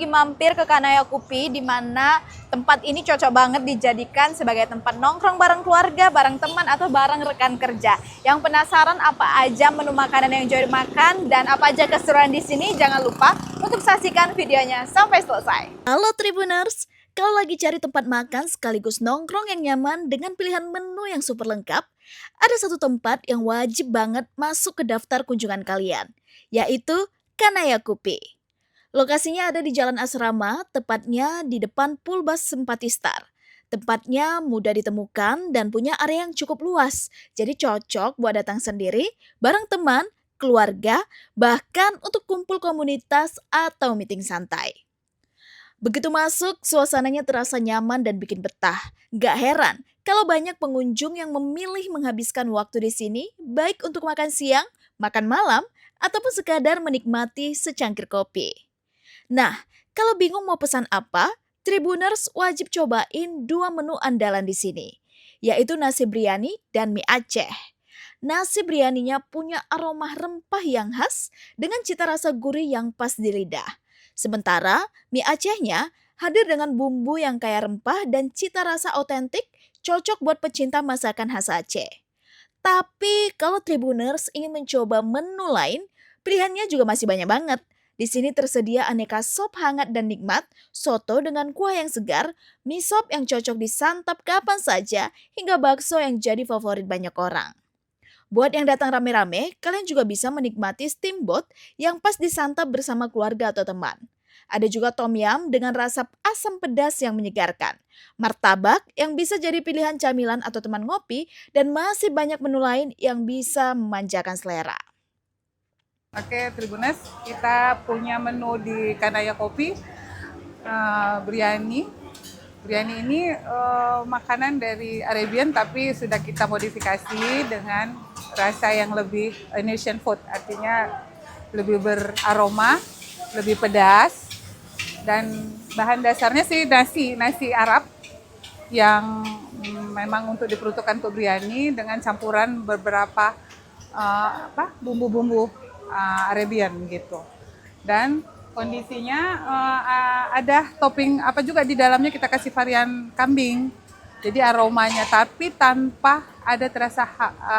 lagi mampir ke Kanaya Kopi, di mana tempat ini cocok banget dijadikan sebagai tempat nongkrong bareng keluarga, bareng teman, atau bareng rekan kerja. Yang penasaran apa aja menu makanan yang Joy makan dan apa aja keseruan di sini, jangan lupa untuk saksikan videonya sampai selesai. Halo Tribuners, kalau lagi cari tempat makan sekaligus nongkrong yang nyaman dengan pilihan menu yang super lengkap, ada satu tempat yang wajib banget masuk ke daftar kunjungan kalian, yaitu Kanaya Kopi. Lokasinya ada di Jalan Asrama, tepatnya di depan Pulbas Sempatistar. Tempatnya mudah ditemukan dan punya area yang cukup luas, jadi cocok buat datang sendiri, bareng teman, keluarga, bahkan untuk kumpul komunitas atau meeting santai. Begitu masuk, suasananya terasa nyaman dan bikin betah. Gak heran kalau banyak pengunjung yang memilih menghabiskan waktu di sini, baik untuk makan siang, makan malam, ataupun sekadar menikmati secangkir kopi. Nah, kalau bingung mau pesan apa, Tribuners wajib cobain dua menu andalan di sini, yaitu nasi biryani dan mie Aceh. Nasi biryaninya punya aroma rempah yang khas dengan cita rasa gurih yang pas di lidah. Sementara mie Acehnya hadir dengan bumbu yang kaya rempah dan cita rasa otentik, cocok buat pecinta masakan khas Aceh. Tapi kalau Tribuners ingin mencoba menu lain, pilihannya juga masih banyak banget. Di sini tersedia aneka sop hangat dan nikmat, soto dengan kuah yang segar, mie sop yang cocok disantap kapan saja, hingga bakso yang jadi favorit banyak orang. Buat yang datang rame-rame, kalian juga bisa menikmati steamboat yang pas disantap bersama keluarga atau teman. Ada juga tom yum dengan rasa asam pedas yang menyegarkan. Martabak yang bisa jadi pilihan camilan atau teman ngopi, dan masih banyak menu lain yang bisa memanjakan selera. Oke, Tribuners, kita punya menu di Kanaya Kopi, biryani. Biryani ini makanan dari Arabian tapi sudah kita modifikasi dengan rasa yang lebih Indonesian food, artinya lebih beraroma, lebih pedas, dan bahan dasarnya sih nasi Arab yang memang untuk diperuntukkan untuk biryani dengan campuran beberapa bumbu-bumbu Arabian gitu. Dan kondisinya ada topping apa juga di dalamnya, kita kasih varian kambing. Jadi aromanya tapi tanpa ada terasa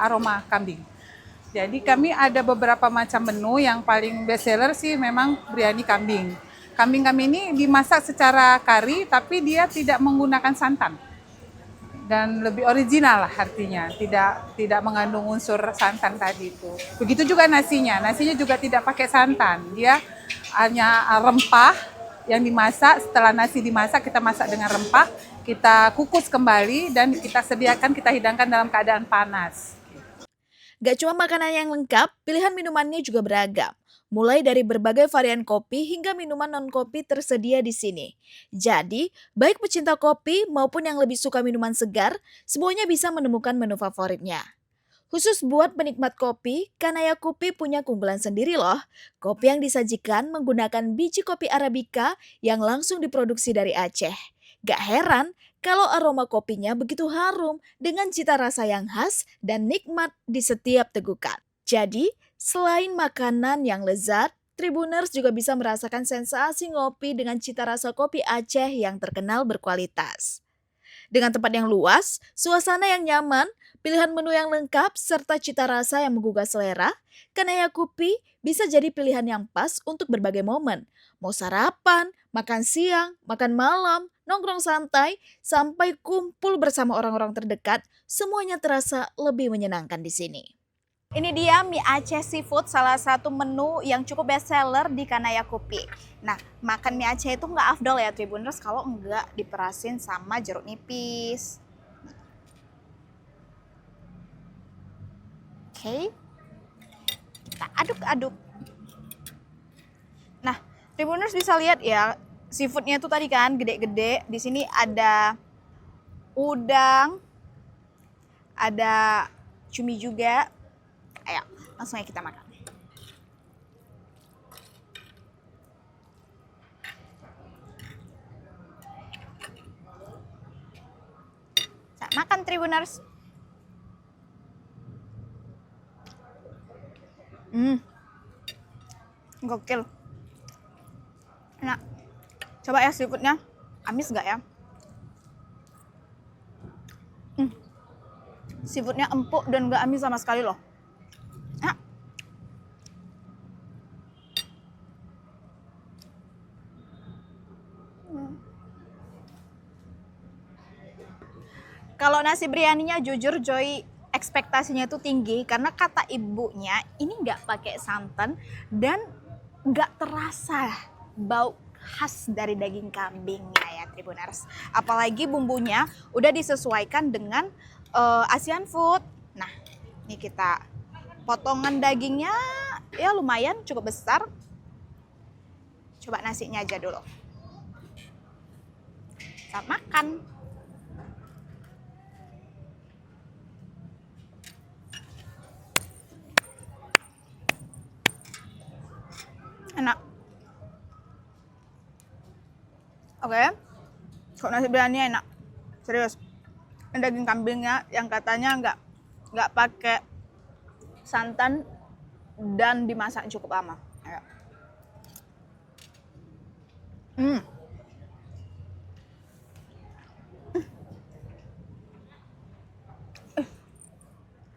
aroma kambing. Jadi kami ada beberapa macam menu, yang paling best seller sih memang biryani kambing. Kambing kami ini dimasak secara kari tapi dia tidak menggunakan santan. Dan lebih original lah artinya, tidak mengandung unsur santan tadi itu. Begitu juga nasinya juga tidak pakai santan, dia hanya rempah yang dimasak. Setelah nasi dimasak, kita masak dengan rempah, kita kukus kembali dan kita sediakan, kita hidangkan dalam keadaan panas. Gak cuma makanan yang lengkap, pilihan minumannya juga beragam. Mulai dari berbagai varian kopi hingga minuman non-kopi tersedia di sini. Jadi, baik pecinta kopi maupun yang lebih suka minuman segar, semuanya bisa menemukan menu favoritnya. Khusus buat penikmat kopi, Kanaya Kopi punya keunggulan sendiri loh. Kopi yang disajikan menggunakan biji kopi Arabica yang langsung diproduksi dari Aceh. Gak heran kalau aroma kopinya begitu harum dengan cita rasa yang khas dan nikmat di setiap tegukan. Jadi, selain makanan yang lezat, Tribuners juga bisa merasakan sensasi ngopi dengan cita rasa kopi Aceh yang terkenal berkualitas. Dengan tempat yang luas, suasana yang nyaman, pilihan menu yang lengkap, serta cita rasa yang menggugah selera, Kanaya Kopi bisa jadi pilihan yang pas untuk berbagai momen. Mau sarapan, makan siang, makan malam, nongkrong santai, sampai kumpul bersama orang-orang terdekat, semuanya terasa lebih menyenangkan di sini. Ini dia mie Aceh seafood, salah satu menu yang cukup best seller di Kanaya Kopi. Nah, makan mie Aceh itu nggak afdol ya Tribuners kalau nggak diperasin sama jeruk nipis. Oke, kita aduk-aduk. Nah, Tribuners bisa lihat ya, seafoodnya itu tadi kan gede-gede. Di sini ada udang, ada cumi juga. Ayo, langsung aja kita makan. Nah, makan Tribuners. Gokil. Enak. Coba ya seafoodnya, amis nggak ya? Seafoodnya empuk dan nggak amis sama sekali loh. Ah. Kalau nasi biryaninya jujur Joy ekspektasinya itu tinggi karena kata ibunya ini nggak pakai santan dan nggak terasa bau khas dari daging kambingnya ya Tribuners. Apalagi bumbunya udah disesuaikan dengan Asian food. Nah, ini kita potongan dagingnya ya lumayan cukup besar. Coba nasinya aja dulu. Saat makan. Enak. Oke. Kok nasi biryani enak. Serius. Ini daging kambingnya yang katanya nggak pakai santan dan dimasak cukup lama. Ayo.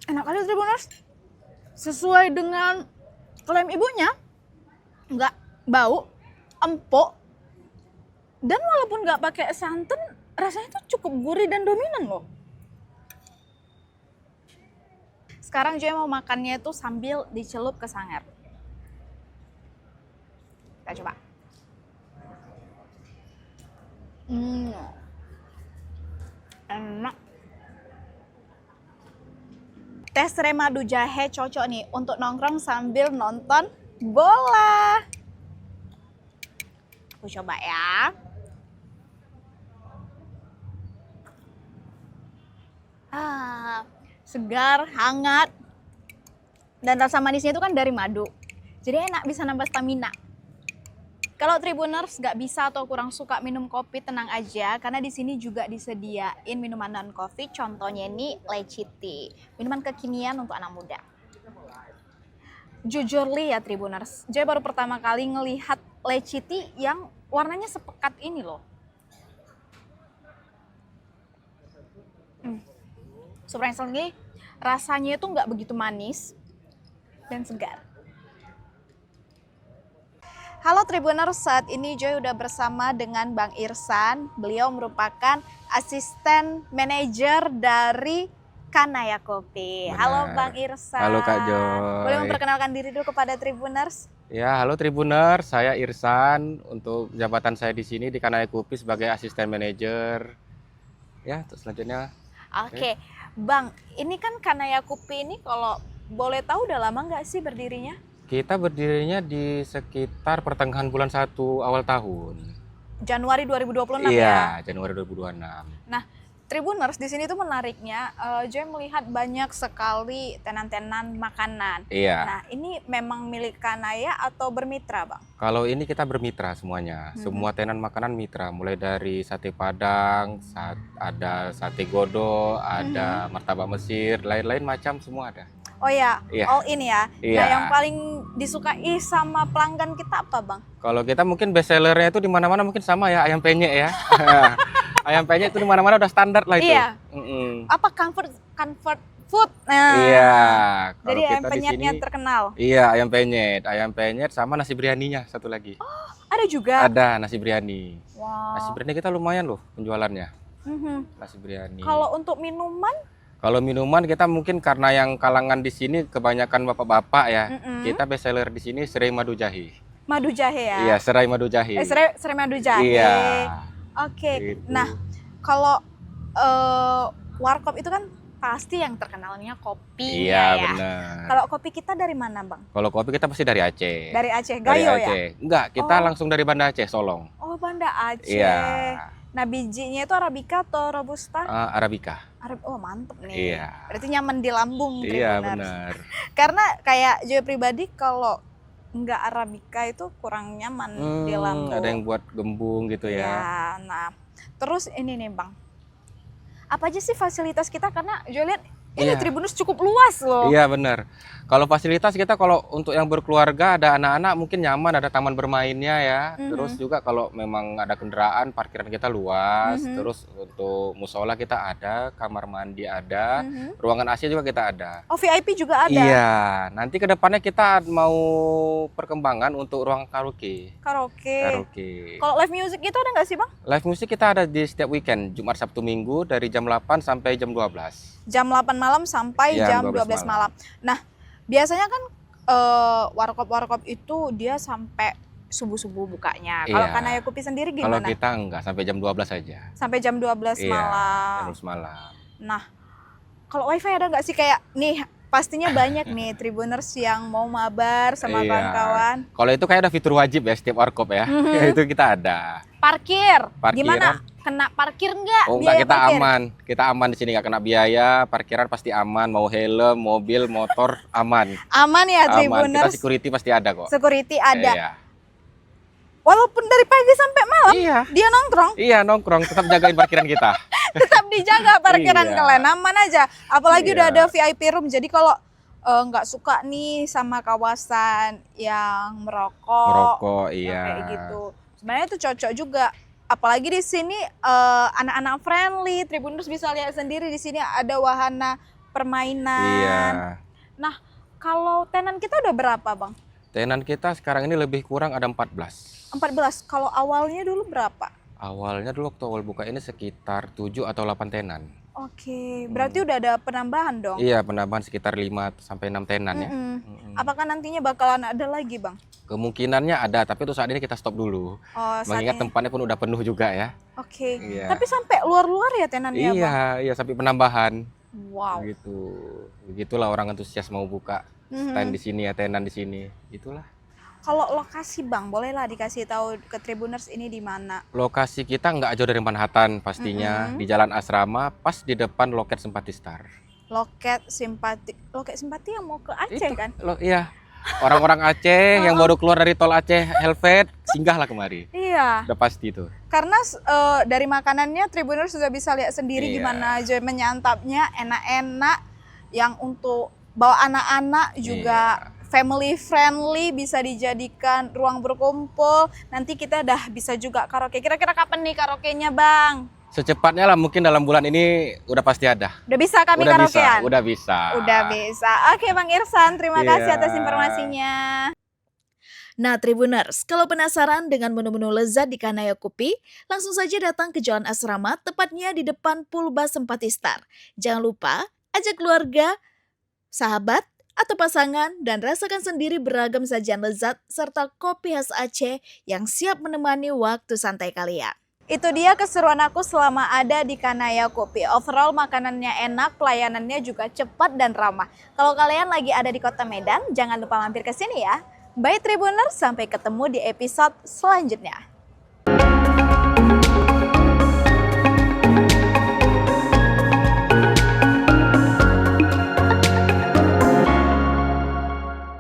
Enak kali Tribuners. Sesuai dengan klaim ibunya. Nggak bau, empuk. Dan walaupun nggak pakai santan, rasanya tuh cukup gurih dan dominan loh. Sekarang Joy mau makannya itu sambil dicelup ke sangar. Kita coba. Enak. Tes remadu jahe cocok nih untuk nongkrong sambil nonton bola. Aku coba ya. Segar, hangat, dan rasa manisnya itu kan dari madu. Jadi enak, bisa nambah stamina. Kalau Tribuners nggak bisa atau kurang suka minum kopi, tenang aja, karena di sini juga disediain minuman non kopi. Contohnya ini leci tea, minuman kekinian untuk anak muda. Jujur li ya Tribuners, Joy baru pertama kali ngelihat leci tea yang warnanya sepekat ini loh. Surprisingly, rasanya itu nggak begitu manis dan segar. Halo Tribuners, saat ini Joy udah bersama dengan Bang Irsan. Beliau merupakan asisten manajer dari Kanaya Kopi. Benar. Halo Bang Irsan. Halo Kak Joy. Boleh memperkenalkan diri dulu kepada Tribuners? Ya, halo Tribuners, saya Irsan. Untuk jabatan saya di sini di Kanaya Kopi sebagai asisten manajer. Ya, terus selanjutnya. Oke. Bang, ini kan Kanaya Kopi ini kalau boleh tahu udah lama nggak sih berdirinya? Kita berdirinya di sekitar pertengahan bulan 1 awal tahun. Januari 2026 ya? Iya, Januari 2026. Nah, Tribuners di sini tuh menariknya, Joy melihat banyak sekali tenan-tenan makanan. Iya. Nah, ini memang milik Kanaya atau bermitra, Bang? Kalau ini kita bermitra semuanya. Semua tenan makanan mitra, mulai dari sate Padang, ada sate Godo, ada martabak Mesir, lain-lain macam semua ada. Oh ya, Iya. all in ya. Iya. Nah, yang paling disukai sama pelanggan kita apa, Bang? Kalau kita mungkin best sellernya itu di mana-mana mungkin sama ya, ayam penyet ya. Ayam penyet itu di mana-mana udah standar lah itu. Iya. Apa comfort food? Nah, Iya. Kalau jadi ayam kita di penyetnya sini, terkenal. iya, ayam penyet sama nasi biryaninya satu lagi. Ada juga. Ada nasi biryani. Wow. Nasi biryani kita lumayan loh penjualannya. Mhm. Nasi biryani. Kalau untuk minuman, Kalau minuman kita mungkin karena yang kalangan di sini kebanyakan bapak-bapak ya. Kita best seller di sini serai madu jahe. madu jahe ya? Iya, serai madu jahe. Serai madu jahe. Iya. Oke. Gitu. Nah, kalau warkop itu kan pasti yang terkenalnya kopi Iya, ya. benar. Kalau kopi kita dari mana, Bang? Kalau kopi kita pasti dari Aceh. Dari Aceh, Dari Gayo ya? Aceh. Enggak, kita Oh. langsung dari Banda Aceh, Solong. Oh, Banda Aceh. Iya. Nah, bijinya itu Arabica atau Robusta? Arabica. Oh, mantep nih. Iya. Berarti nyaman di lambung, Iya, Tribuners. benar. Karena kayak Joy pribadi kalau nggak Arabica itu kurang nyaman di lambung. Ada yang buat gembung gitu ya. Ya, nah, terus ini nih Bang, apa aja sih fasilitas kita? Karena Joy lihat Ini Iya. Tribuners cukup luas loh. Iya benar. Kalau fasilitas kita kalau untuk yang berkeluarga ada anak-anak mungkin nyaman, ada taman bermainnya ya. Terus juga kalau memang ada kendaraan parkiran kita luas. Terus untuk musola kita ada, kamar mandi ada, ruangan AC juga kita ada. Oh, VIP juga ada. Iya, nanti ke depannya kita mau perkembangan untuk ruang karaoke. Karaoke. Karaoke. Kalau live music itu ada nggak sih Bang? Live musik kita ada di setiap weekend, Jumat, Sabtu, Minggu dari jam 8 sampai jam 12. Jam 8 malam sampai Iya, jam 12 malam. Nah, biasanya kan warkop-warkop itu dia sampai subuh-subuh bukanya. Kalau Iya. Kanaya Kopi sendiri Kalau gimana? kita enggak, sampai jam 12 aja. Sampai jam 12 Iya, malam. jam 12 malam. Nah, kalau wifi ada nggak sih kayak nih pastinya banyak nih Tribuners yang mau mabar sama Iya. kawan-kawan. Kalau itu kayak ada fitur wajib ya setiap warkop ya. Itu kita ada. Parkir. Parkiran. Gimana? Kena parkir nggak? Oh enggak, Biaya kita parkir? aman. Kita aman di sini, nggak kena biaya. Parkiran pasti aman. Mau helm, mobil, motor aman. Aman ya Aman. Kita Tribuners. security pasti ada kok. Security ada. Iya. Walaupun dari pagi sampai malam Iya. dia nongkrong, Iya, nongkrong tetap jagain parkiran kita. tetap dijaga parkiran Iya. kalian aman aja. Apalagi udah Iya. ada VIP room. Jadi kalau nggak suka nih sama kawasan yang merokok, Merokok, yang iya. kayak gitu. Sebenarnya itu cocok juga. Apalagi di sini anak-anak friendly. Tribuners bisa lihat sendiri di sini ada wahana permainan. Iya. Nah, kalau tenan kita udah berapa, Bang? Tenan kita sekarang ini lebih kurang ada 14. 14. Kalau awalnya dulu berapa? Awalnya dulu waktu awal buka ini sekitar 7 atau 8 tenan. Oke, berarti udah ada penambahan dong. Iya, penambahan sekitar 5 sampai 6 tenan ya. Mm-mm. Mm-mm. Apakah nantinya bakalan ada lagi, Bang? Kemungkinannya ada, tapi untuk saat ini kita stop dulu. Oh, Mengingat saatnya. tempatnya pun udah penuh juga ya. Oke. Iya. Tapi sampai luar-luar ya tenannya, Bang? Iya, iya sampai penambahan. Wow. Gitu. Begitulah orang antusias mau buka stand di sini ya, tenan di sini. Itulah. Kalau lokasi, Bang, bolehlah dikasih tahu ke Tribuners ini di mana? Lokasi kita nggak jauh dari Manhattan pastinya, di Jalan Asrama, pas di depan loket Simpati Star. Loket simpati yang mau ke Aceh Itu, kan? Iya. Orang-orang Aceh yang baru keluar dari tol Aceh Helvet, singgahlah kemari. Iya. Udah pasti tuh. Karena dari makanannya Tribuners sudah bisa lihat sendiri Iya. gimana aja menyantapnya, enak-enak. Yang untuk bawa anak-anak juga family friendly, bisa dijadikan ruang berkumpul. Nanti kita dah bisa juga karaoke. Kira-kira kapan nih karaoke-nya, Bang? Secepatnya lah, mungkin dalam bulan ini udah pasti ada. Udah bisa kami Udah bisa, karaokean? udah bisa. Udah bisa. Oke, Bang Irsan, terima kasih Iya. atas informasinya. Nah Tribuners, kalau penasaran dengan menu-menu lezat di Kanaya Kopi, langsung saja datang ke Jalan Asrama, tepatnya di depan Pulba Simpati Star. Jangan lupa, ajak keluarga, sahabat, atau pasangan dan rasakan sendiri beragam sajian lezat serta kopi khas Aceh yang siap menemani waktu santai kalian. Itu dia keseruan aku selama ada di Kanaya Kopi. Overall makanannya enak, pelayanannya juga cepat dan ramah. Kalau kalian lagi ada di Kota Medan, jangan lupa mampir ke sini ya. Bye Tribuners, sampai ketemu di episode selanjutnya.